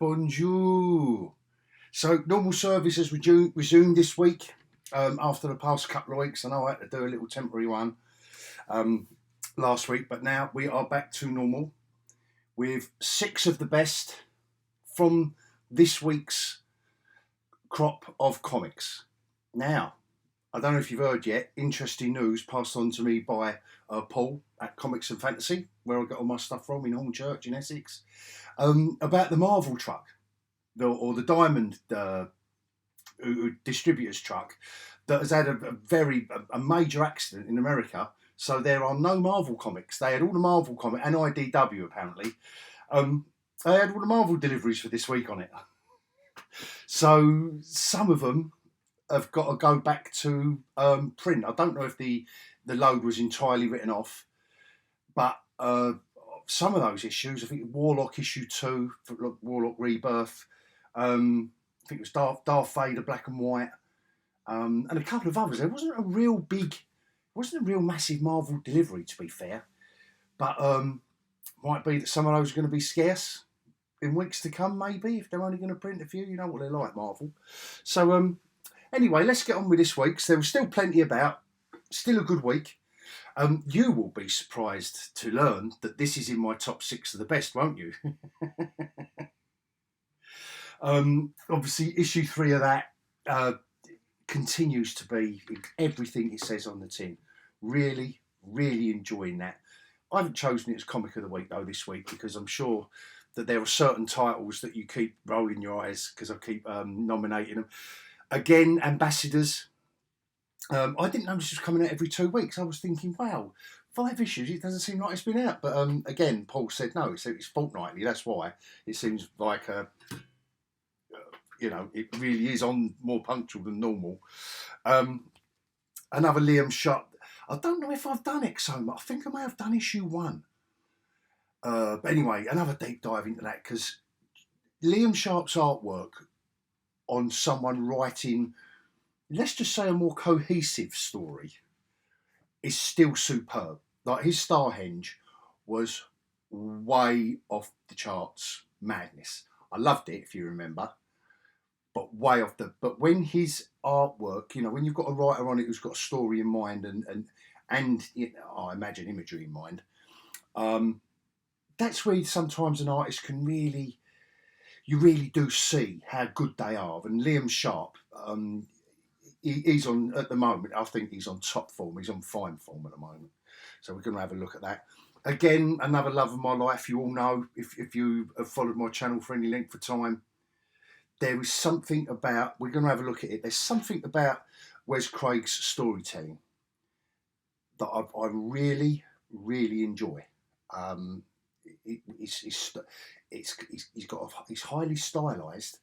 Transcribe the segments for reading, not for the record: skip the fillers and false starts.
Bonjour. So normal service has resumed this week after the past couple of weeks. I know I had to do a little temporary one last week, but now we are back to normal with 6 of the best from this week's crop of comics. Now, I don't know if you've heard yet, interesting news passed on to me by Paul at Comics and Fantasy, where I got all my stuff from in Hornchurch in Essex, about the Marvel truck, or the Diamond distributor's truck, that has had a major accident in America. So there are no Marvel comics. They had all the Marvel comics, and IDW apparently. They had all the Marvel deliveries for this week on it. So some of them have got to go back to print. I don't know if the load was entirely written off, but some of those issues, I think Warlock issue 2, Warlock Rebirth, I think it was Darth Vader Black and White, and a couple of others. There wasn't a real massive Marvel delivery, to be fair, but might be that some of those are going to be scarce in weeks to come, maybe, if they're only going to print a few. You know what they're like, Marvel. So anyway, let's get on with this week's. There was still plenty about, still a good week. You will be surprised to learn that this is in my top 6 of the best, won't you? Obviously, issue 3 of that continues to be everything it says on the tin. Really, really enjoying that. I haven't chosen it as Comic of the Week, though, this week, because I'm sure that there are certain titles that you keep rolling your eyes, because I keep nominating them. Again, Ambassadors. I didn't know this was coming out every 2 weeks. I was thinking, wow, 5 issues, it doesn't seem like it's been out. But again, Paul said no, it's fortnightly. That's why it seems like it really is on more punctual than normal. Another Liam Sharp. I don't know if I've done Exo. I think I may have done issue 1. But anyway, another deep dive into that, because Liam Sharp's artwork on someone writing, let's just say, a more cohesive story is still superb. Like, his Starhenge was way off the charts madness. I loved it, if you remember, but way off the. But when his artwork, when you've got a writer on it who's got a story in mind and I imagine imagery in mind, that's where sometimes an artist can really, you really do see how good they are. And Liam Sharp, he's on, at the moment, I think he's on top form. He's on fine form at the moment. So we're going to have a look at that. Again, another love of my life. You all know, if you have followed my channel for any length of time, there is something about, we're going to have a look at it, there's something about Wes Craig's storytelling that I really, really enjoy. He's highly stylised,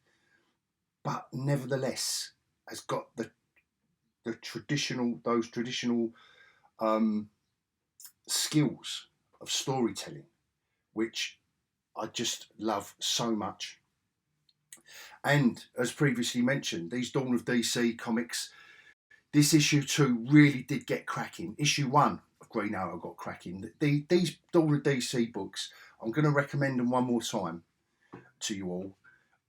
but nevertheless has got those traditional skills of storytelling, which I just love so much. And as previously mentioned, these Dawn of DC comics, this issue 2 really did get cracking. Issue 1 of Green Arrow got cracking. These Dawn of DC books, I'm going to recommend them one more time to you all,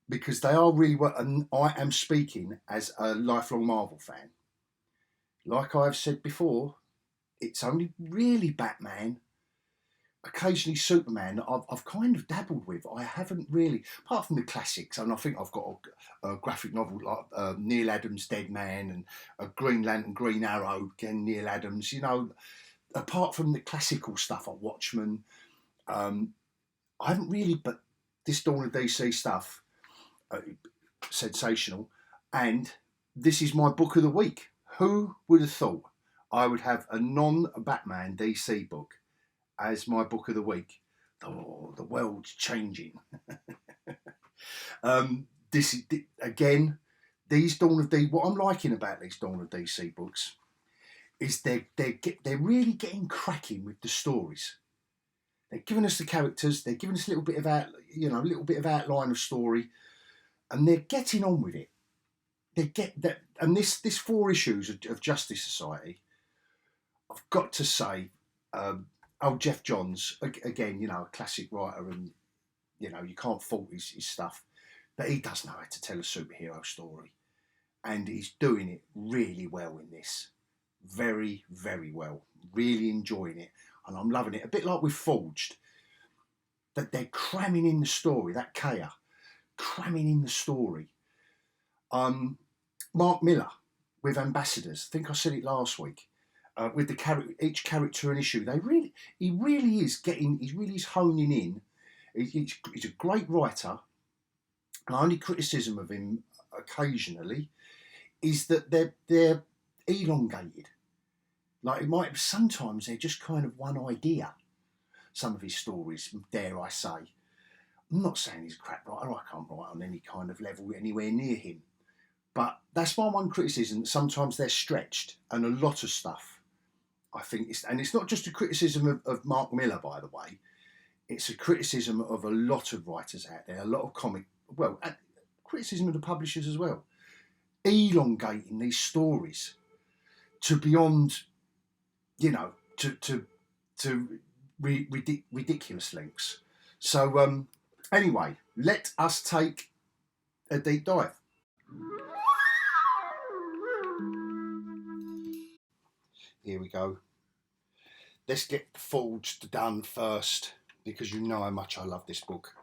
because they are really what, and I am speaking as a lifelong Marvel fan. Like I've said before, it's only really Batman, occasionally Superman, that I've kind of dabbled with. I haven't really, apart from the classics, and I think I've got a graphic novel like Neil Adams' Dead Man, and a Green Lantern, Green Arrow, again Neil Adams. Apart from the classical stuff like Watchmen, I haven't really. But this Dawn of DC stuff, sensational, and this is my book of the week. Who would have thought I would have a non-Batman DC book as my book of the week? Oh, the world's changing. This is, again, these Dawn of DC. What I'm liking about these Dawn of DC books is they're really getting cracking with the stories. They're giving us the characters. They're giving us a little bit of outline of story, and they're getting on with it. They get that, and this 4 issues of Justice Society, I've got to say, Jeff Johns, again, a classic writer, and you can't fault his stuff. But he does know how to tell a superhero story. And he's doing it really well in this. Very, very well. Really enjoying it. And I'm loving it. A bit like with Forged. That they're cramming in the story, that Kea, cramming in the story. Mark Miller with Ambassadors. I think I said it last week. With each character and issue, he really is honing in. He's a great writer. My only criticism of him occasionally is that they're elongated. Like sometimes they're just kind of one idea. Some of his stories, dare I say. I'm not saying he's a crap writer. I can't write on any kind of level anywhere near him. But that's my one criticism. Sometimes they're stretched, and a lot of stuff, I think, it's not just a criticism of Mark Miller, by the way. It's a criticism of a lot of writers out there, a lot of criticism of the publishers as well. Elongating these stories to beyond, to ridiculous lengths. So anyway, let us take a deep dive. Here we go. Let's get Forged done first, because you know how much I love this book.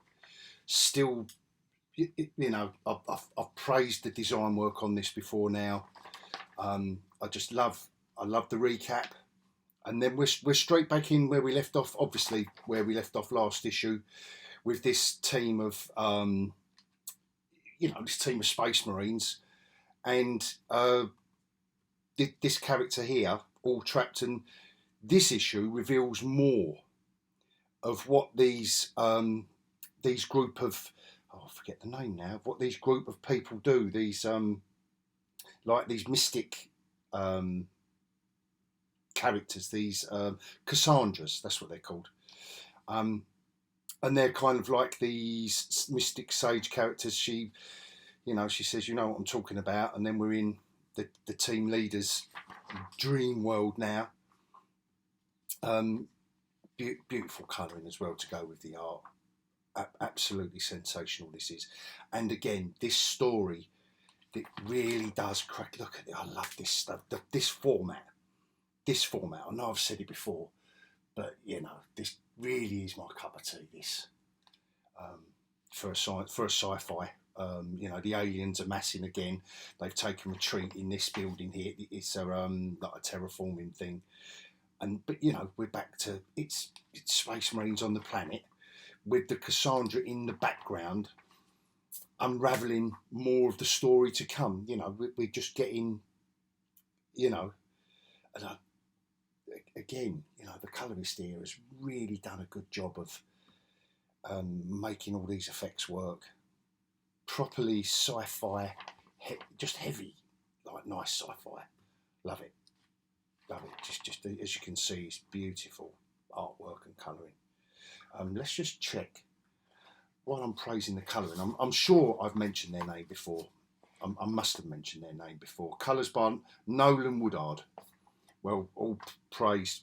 Still, I've praised the design work on this before now. I love the recap. And then we're straight back in where we left off, obviously, where we left off last issue, with this team of, this team of Space Marines. And this character here, all trapped, and this issue reveals more of what these group of, I forget the name now, what these group of people do. These, like these mystic characters, these Cassandras, that's what they're called. And they're kind of like these mystic sage characters. She says, you know what I'm talking about. And then we're in the team leader's dream world now. Beautiful colouring as well to go with the art. Absolutely sensational this is. And again, this story, it really does crack. Look at it. I love this stuff. This format. I know I've said it before, but this really is my cup of tea. This for a sci-fi. The aliens are massing again. They've taken retreat in this building here. It's like a terraforming thing, but we're back to it's Space Marines on the planet with the Cassandra in the background, unraveling more of the story to come. We're just getting, again, the colorist here has really done a good job of making all these effects work. Properly sci-fi, just heavy, like nice sci-fi. Love it. Just as you can see, it's beautiful artwork and colouring. Let's just check while I'm praising the colouring. I'm sure I've mentioned their name before. I must have mentioned their name before. Colours by Nolan Woodard. Well, all praise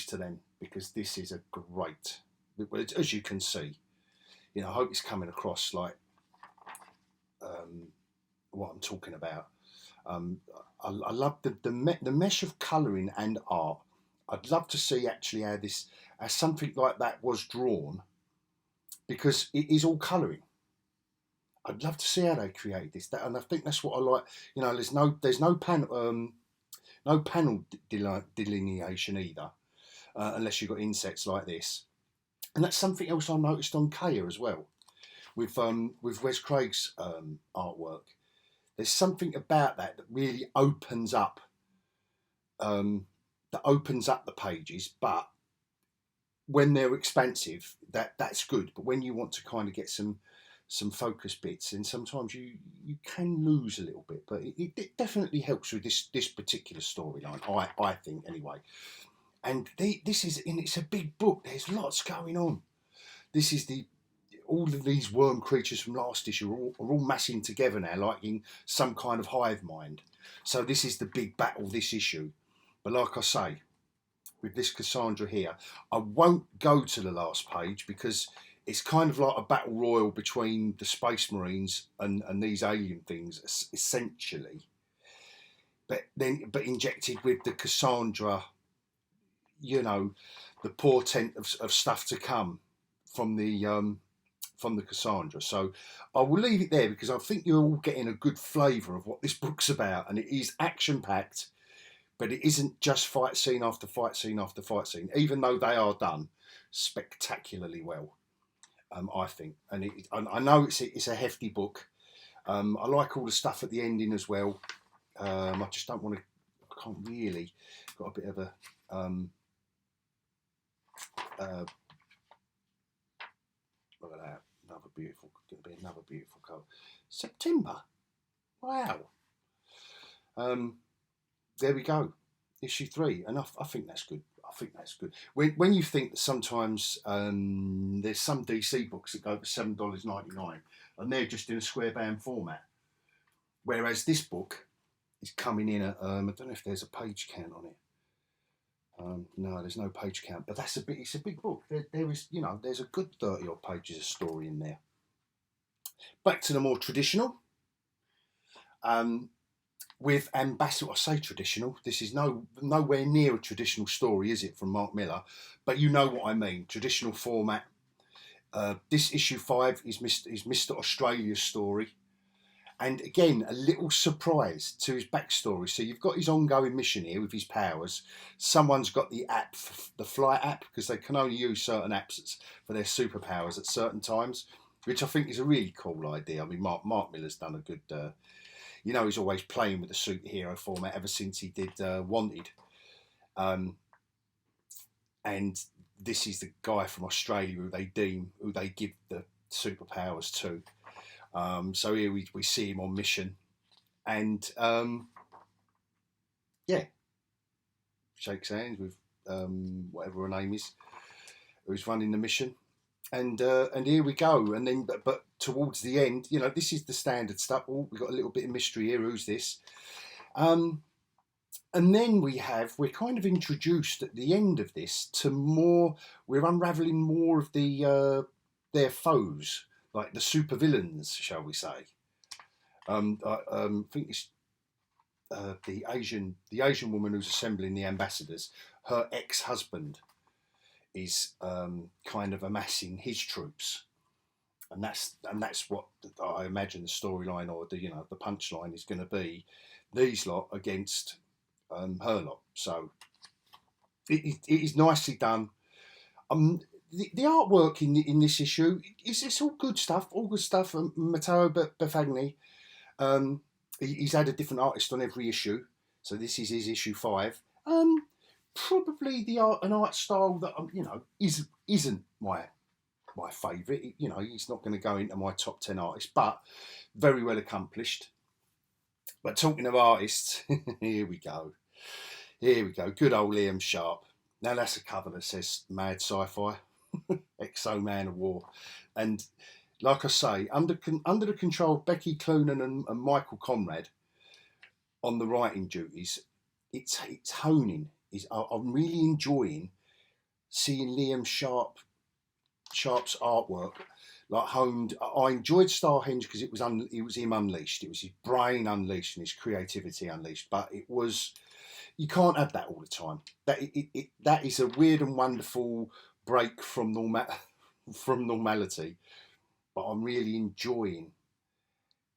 to them, because this is a great. As you can see, I hope it's coming across like what I'm talking about. I love the mesh of colouring and art. I'd love to see actually how something like that was drawn, because it is all colouring. I'd love to see how they create this, and I think that's what I like. There's no panel delineation either, unless you've got insets like this. And that's something else I noticed on Kea as well, with Wes Craig's artwork. There's something about that really opens up, the pages. But when they're expansive, that's good. But when you want to kind of get some focus bits, and sometimes you can lose a little bit. But it definitely helps with this particular storyline, I think anyway. And it's a big book. There's lots going on. This is all of these worm creatures from last issue are all massing together now, like in some kind of hive mind. So this is the big battle this issue. But like I say, with this Cassandra here, I won't go to the last page because it's kind of like a battle royal between the Space Marines and these alien things, essentially. But injected with the Cassandra, you know, the portent of stuff to come from the Cassandra. So I will leave it there because I think you're all getting a good flavour of what this book's about, and it is action packed, but it isn't just fight scene after fight scene after fight scene, even though they are done spectacularly well. I think, and I know it's a hefty book. I like all the stuff at the ending as well. I just don't want to. I can't really. Got a bit of a. Look at that! Another beautiful. Going to be another beautiful cover. September. Wow. There we go. Issue 3, and I think that's good. I think that's good. When you think that sometimes there's some DC books that go for $7.99 and they're just in a square band format, whereas this book is coming in at I don't know if there's a page count on it. No, there's no page count, but it's a big book. There is, there's a good 30 odd pages of story in there. Back to the more traditional. With Ambassador, I say traditional. This is nowhere near a traditional story, is it, from Mark Millar? But you know what I mean. Traditional format. This issue 5 is Mr. Australia's story, and again a little surprise to his backstory. So you've got his ongoing mission here with his powers. Someone's got the app, the flight app, because they can only use certain apps for their superpowers at certain times, which I think is a really cool idea. I mean, Mark Millar's done a good. He's always playing with the superhero format ever since he did Wanted. And this is the guy from Australia who they give the superpowers to. So here we see him on mission. And, shakes hands with whatever her name is, who's running the mission. And here we go. And then, but towards the end, this is the standard stuff. Oh, we've got a little bit of mystery here. Who's this? And then we're kind of introduced at the end of this to more. We're unraveling more of their foes, like the supervillains, shall we say? I think it's the Asian woman who's assembling the ambassadors. Her ex-husband is kind of amassing his troops, and that's what I imagine the storyline or the punchline is going to be. These lot against her lot. So it is nicely done. The artwork in this issue it's all good stuff. Matteo Befagni, he's had a different artist on every issue, so this is his issue 5. Probably an art style that isn't my favourite. He's not going to go into my top 10 artists, but very well accomplished. But talking of artists, here we go. Good old Liam Sharp. Now that's a cover that says Mad Sci-Fi, Exo Manowar, and like I say, under the control of Becky Cloonan and Michael Conrad on the writing duties, it's honing. I'm really enjoying seeing Liam Sharp's artwork like honed. I enjoyed Starhenge because it was him unleashed. It was his brain unleashed and his creativity unleashed. But you can't have that all the time. That is a weird and wonderful break from normality. But I'm really enjoying.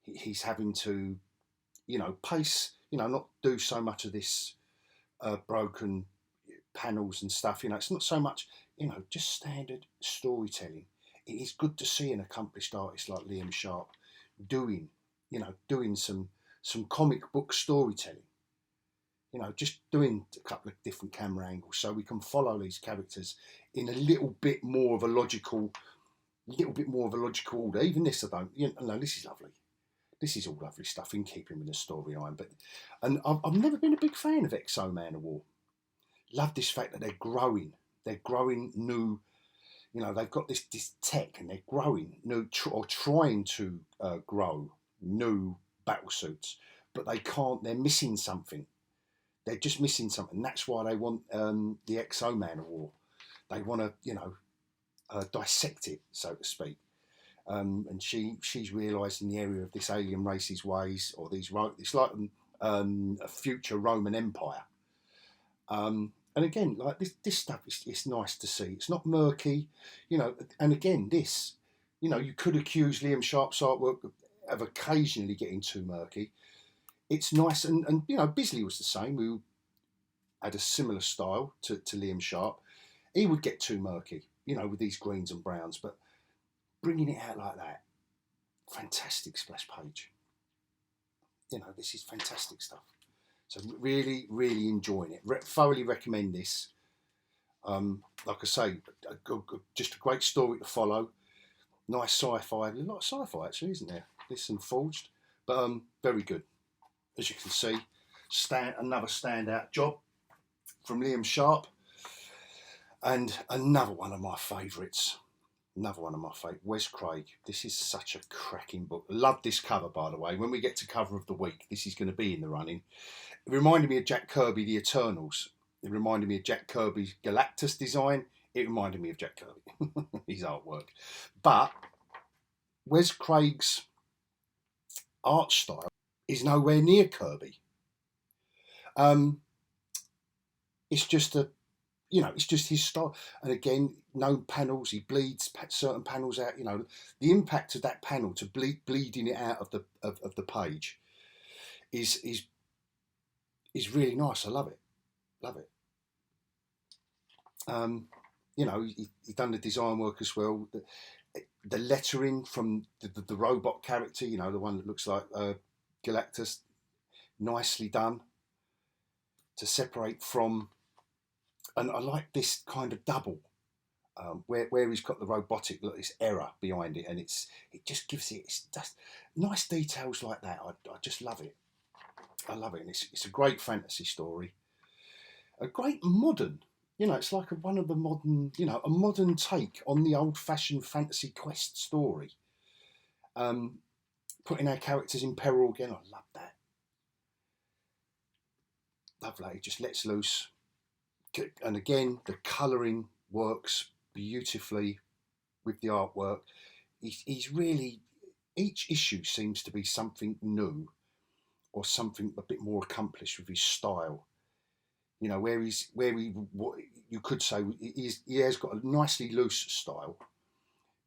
He's having to, pace. Not do so much of this. Broken panels and stuff, it's not so much, just standard storytelling. It is good to see an accomplished artist like Liam Sharp doing some comic book storytelling. Just doing a couple of different camera angles so we can follow these characters in a little bit more of a logical order. Even this, I don't. This is lovely. This is all lovely stuff in keeping with the storyline. And I've never been a big fan of Exo Manowar. Love this fact that they're growing. They're growing new. They've got this tech and they're growing new or trying to grow new battle suits, but they can't. They're missing something. They're just missing something. That's why they want the Exo Manowar. They want to, dissect it, so to speak. And she's realised in the area of this alien race's ways, or it's like a future Roman Empire. And again, like this stuff, it's nice to see. It's not murky, you know. And again, this, you know, you could accuse Liam Sharp's artwork of occasionally getting too murky. It's nice, and you know, Bisley was the same, who had a similar style to Liam Sharp. He would get too murky, you know, with these greens and browns, but bringing it out like that, fantastic splash page. You know, this is fantastic stuff. So really, really enjoying it. Thoroughly recommend this. Like I say, just a great story to follow. Nice sci-fi. A lot of sci-fi actually, isn't there? This and Forged, but very good. As you can see, another standout job from Liam Sharp, and another one of my favourites. Wes Craig. This is such a cracking book. Love this cover, by the way. When we get to cover of the week, this is going to be in the running. It reminded me of Jack Kirby, The Eternals. It reminded me of Jack Kirby's Galactus design. It reminded me of Jack Kirby, his artwork. But Wes Craig's art style is nowhere near Kirby. It's just it's just his style. And again, no panels. He bleeds certain panels out. You know, the impact of that panel to bleeding it out of the page is really nice. I love it. You know, he done the design work as well. The lettering from the robot character, you know, the one that looks like Galactus, nicely done to separate from. And I like this kind of double, where he's got the robotic, look, this error behind it, and it just gives it's just nice details like that. I just love it. I love it, and it's a great fantasy story, a great modern. You know, it's like one of the modern, you know, a modern take on the old-fashioned fantasy quest story. Putting our characters in peril again, I love that. Lovely, just lets loose. And again, the colouring works beautifully with the artwork. He's really, each issue seems to be something new or something a bit more accomplished with his style. You know, you could say he has got a nicely loose style,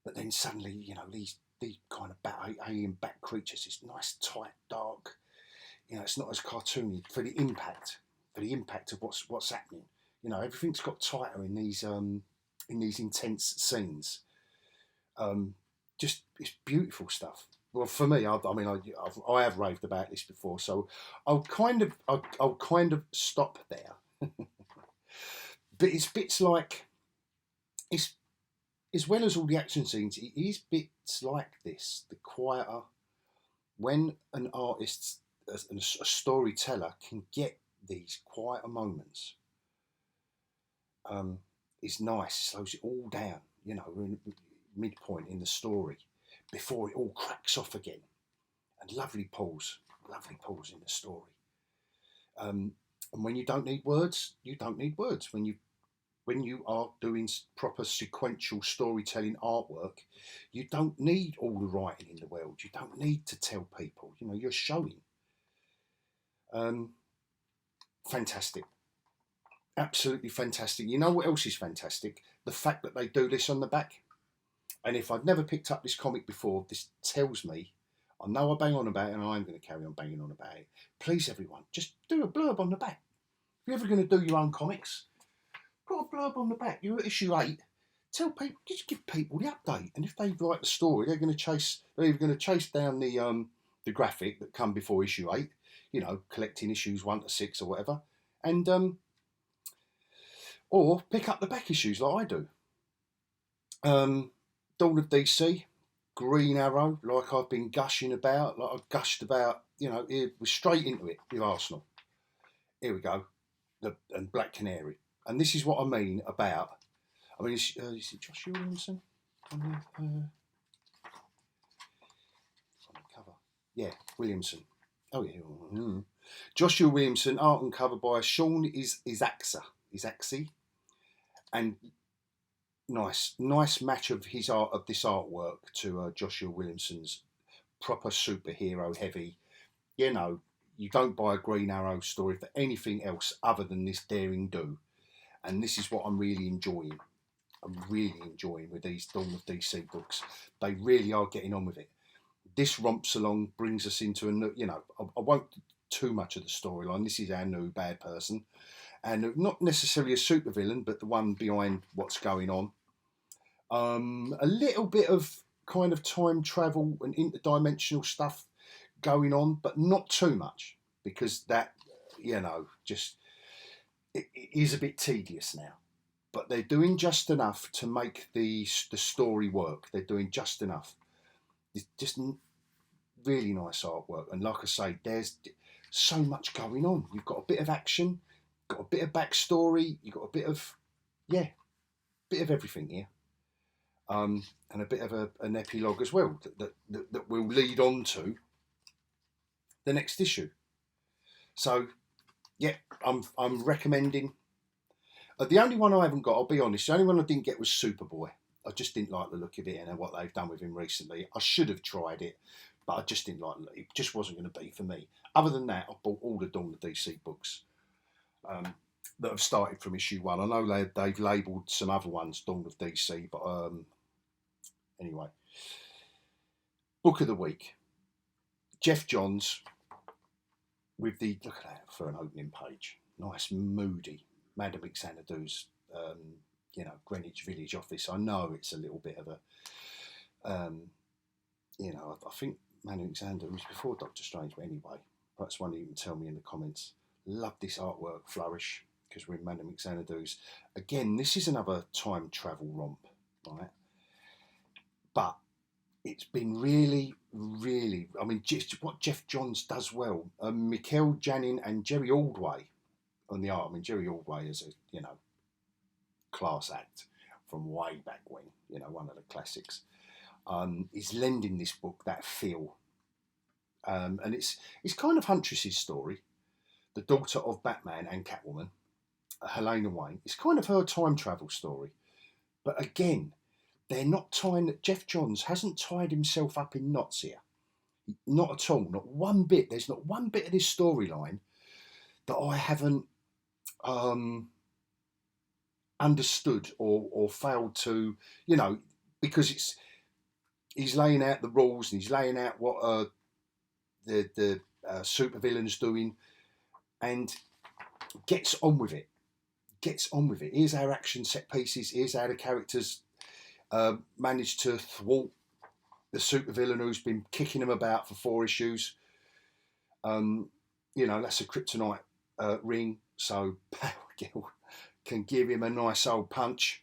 but then suddenly, you know, these kind of alien bat creatures, it's nice, tight, dark. You know, it's not as cartoony for the impact of what's happening. You know, everything's got tighter in these intense scenes. Just it's beautiful stuff. Well, for me, I have raved about this before, so I'll kind of stop there. But it's bits like it's as well as all the action scenes. It is bits like this, the quieter, when an artist, a storyteller, can get these quieter moments. Is nice, slows it all down, you know, we're in midpoint in the story before it all cracks off again, and lovely pause in the story. And when you don't need words, when you are doing proper sequential storytelling artwork, you don't need all the writing in the world. You don't need to tell people, you know, you're showing. Fantastic. Absolutely fantastic. You know what else is fantastic? The fact that they do this on the back. And if I'd never picked up this comic before, this tells me, I know I bang on about it, and I'm going to carry on banging on about it. Please, everyone, just do a blurb on the back. If you're ever going to do your own comics, put a blurb on the back. You're at issue 8. Tell people, just give people the update. And if they write the story, they're either going to chase down the graphic that come before issue 8, you know, collecting issues 1 to 6 or whatever, and or pick up the back issues like I do. Dawn of DC, Green Arrow, like I've been gushing about, like I've gushed about, you know, we're straight into it with Arsenal. Here we go, and Black Canary. And this is what I mean about, is it Joshua Williamson on the cover? Yeah, Williamson. Oh yeah. Mm-hmm. Joshua Williamson, art and cover by Sean Isaacsi. And nice match of his art, of this artwork, to Joshua Williamson's proper superhero heavy. You know, you don't buy a Green Arrow story for anything else other than this daring do, and this is what I'm really enjoying. I'm really enjoying with these Dawn of DC books. They really are getting on with it. This romps along, brings us into a new, you know, I won't do too much of the storyline. This is our new bad person, and not necessarily a supervillain, but the one behind what's going on. A little bit of kind of time travel and interdimensional stuff going on, but not too much, because that, you know, just it is a bit tedious now. But they're doing just enough to make the story work. They're doing just enough. It's just really nice artwork, and like I say, there's so much going on. You've got a bit of action, got a bit of backstory, you've got a bit of, yeah, bit of everything here, and a bit of an epilogue as well that will lead on to the next issue. So, yeah, I'm recommending. The only one I haven't got, I'll be honest, the only one I didn't get was Superboy. I just didn't like the look of it and what they've done with him recently. I should have tried it, but I just didn't like it. It just wasn't going to be for me. Other than that, I've bought all the Dawn of DC books that have started from issue 1. I know they've labelled some other ones Dawn of DC, but anyway. Book of the week. Jeff Johns with the, look at that for an opening page. Nice, moody. Madame Xanadu's, Greenwich Village office. I know it's a little bit of a, I think Madame Xanadu was before Doctor Strange, but anyway, perhaps one of you can tell me in the comments. Love this artwork flourish, because we're in Madame Xanadu's. Again, this is another time travel romp, right? But it's been really, really, I mean, just what Jeff Johns does well. Mikael Janin and Jerry Ordway on the art. I mean, Jerry Ordway is a, class act from way back when, one of the classics. Is lending this book that feel. And it's kind of Huntress's story, the daughter of Batman and Catwoman, Helena Wayne. It's kind of her time travel story. But again, they're not tying, Jeff Johns hasn't tied himself up in knots here. Not at all, not one bit. There's not one bit of this storyline that I haven't understood or failed to, because he's laying out the rules and he's laying out what the supervillain's doing, and gets on with it. Here's our action set pieces. Here's how the characters managed to thwart the supervillain who's been kicking them about for 4 issues. That's a kryptonite ring, so Power Girl can give him a nice old punch.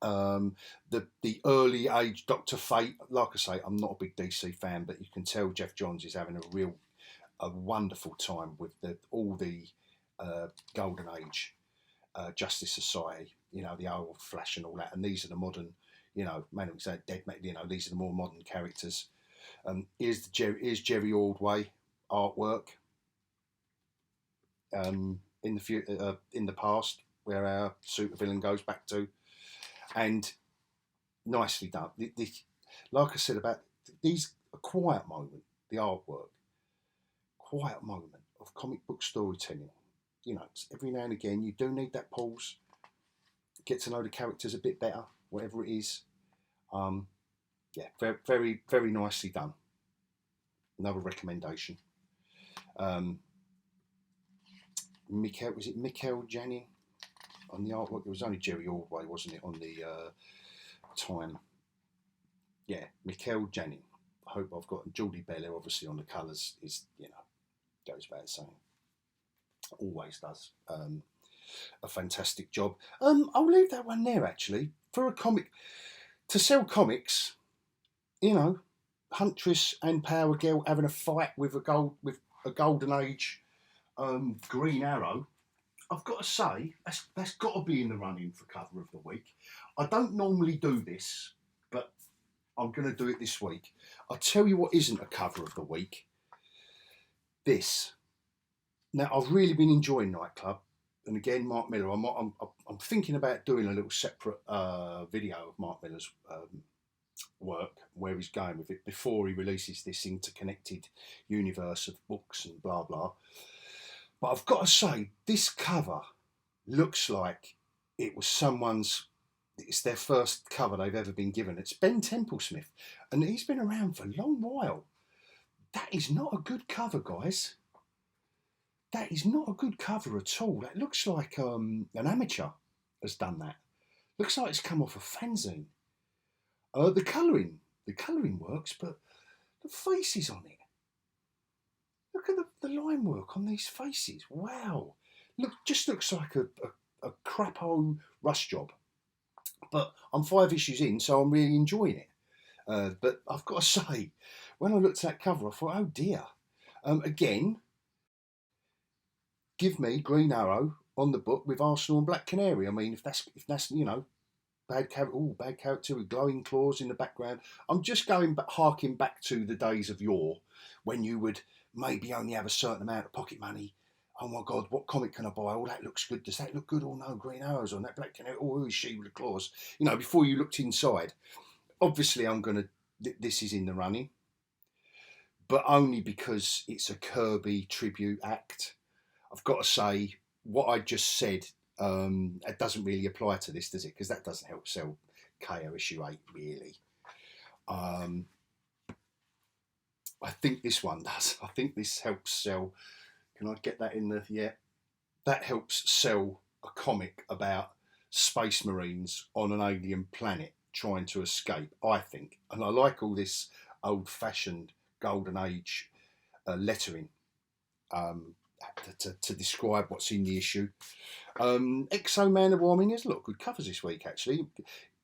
The early age Dr. Fate, like I say, I'm not a big DC fan, but you can tell Jeff Johns is having a wonderful time with all the Golden Age Justice Society, the old Flash and all that, and these are the modern, Man of Dead, these are the more modern characters. Here's Jerry Ordway artwork. In the past, where our supervillain goes back to, and nicely done. Like I said about these, a quiet moment, the artwork, quiet moment of comic book storytelling. Every now and again you do need that pause, get to know the characters a bit better, whatever it is. Very, very, very nicely done. Another recommendation. Was it Mikael Janin on the artwork? It was only Jerry Ordway, wasn't it, on the time? Yeah, Mikael Janin. I hope I've got Geordie Belair, obviously, on the colours. Is goes without saying. Always does a fantastic job. I'll leave that one there, actually, for a comic to sell comics. Huntress and Power Girl having a fight with a Golden Age Green Arrow. I've got to say that's got to be in the running for cover of the week. I don't normally do this, but I'm going to do it this week. I'll tell you what isn't a cover of the week. This. Now, I've really been enjoying Nightclub. and again, Mark Miller. I'm thinking about doing a little separate video of Mark Miller's work, where he's going with it before he releases this interconnected universe of books and blah blah. But I've got to say, this cover looks like it was someone's. It's their first cover they've ever been given. It's Ben Templesmith, and he's been around for a long while. That is not a good cover, guys. That is not a good cover at all. That looks like an amateur has done that. Looks like it's come off a fanzine. The colouring works, but the faces on it. Look at the line work on these faces. Wow. Just looks like a crapo rush job. But I'm 5 issues in, so I'm really enjoying it. But I've got to say, when I looked at that cover, I thought, oh dear. Again, give me Green Arrow on the book with Arsenal and Black Canary. I mean, if that's bad character with glowing claws in the background. I'm just harking back to the days of yore when you would maybe only have a certain amount of pocket money. Oh my God, what comic can I buy? Oh, that looks good. Does that look good? Oh no, Green Arrow's on that Black Canary. Oh, who is she with the claws? Before you looked inside. Obviously, this is in the running, but only because it's a Kirby tribute act. I've got to say, what I just said, it doesn't really apply to this, does it? Because that doesn't help sell KO issue 8, really. I think this one does. I think this helps sell. Can I get that in the... Yeah. That helps sell a comic about space marines on an alien planet trying to escape, I think. And I like all this old-fashioned Golden Age lettering to describe what's in the issue. Exo Manowar, I mean, there's a lot of good covers this week, actually.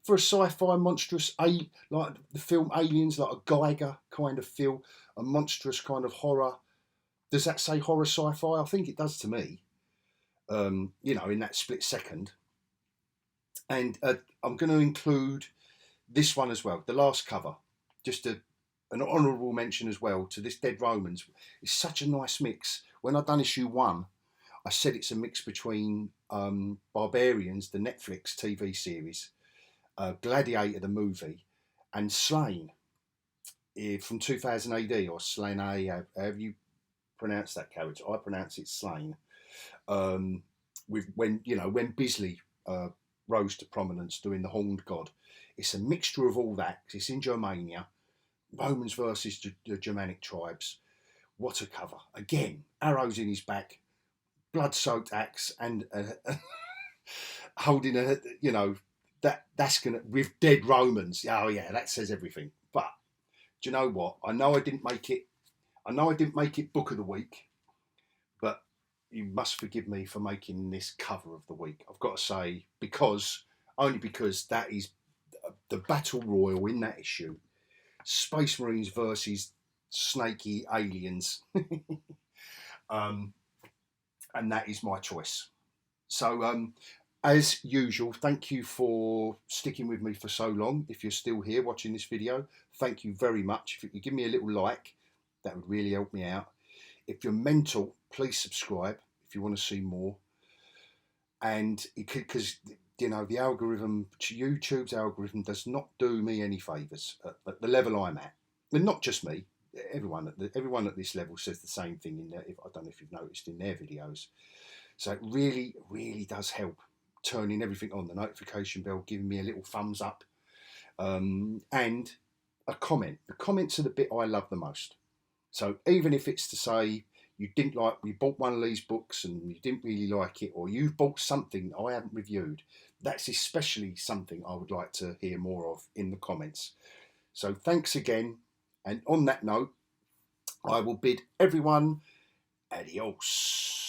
For a sci-fi monstrous, like the film Aliens, like a Geiger kind of feel, a monstrous kind of horror. Does that say horror sci-fi? I think it does to me. In that split second. And I'm going to include this one as well, the last cover. Just an honourable mention as well to this Dead Romans. It's such a nice mix. When I've done issue 1, I said it's a mix between Barbarians, the Netflix TV series, Gladiator, the movie, and Slain from 2000 AD, or Slain, however you pronounce that character. I pronounce it Slain. When Bisley rose to prominence doing the Horned God. It's a mixture of all that. It's in Germania, Romans versus the Germanic tribes. What a cover. Again, arrows in his back, blood-soaked axe, and holding that's gonna, with dead Romans. Oh yeah, that says everything. But do you know what? I know I didn't make it book of the week, but you must forgive me for making this cover of the week. I've got to say, because that is the battle royal in that issue. Space Marines versus snaky aliens. And that is my choice. So, as usual, thank you for sticking with me for so long. If you're still here watching this video, thank you very much. If you could give me a little like, that would really help me out. If you're mental, please subscribe if you want to see more. And because the algorithm, YouTube's algorithm, does not do me any favours at the level I'm at. And not just me. Everyone at this level says the same thing in there. I don't know if you've noticed in their videos. So it really, really does help turning everything on, the notification bell, giving me a little thumbs up, and a comment. The comments are the bit I love the most. So even if it's to say you bought one of these books and you didn't really like it, or you bought something I haven't reviewed, that's especially something I would like to hear more of in the comments. So thanks again. And on that note, I will bid everyone adios.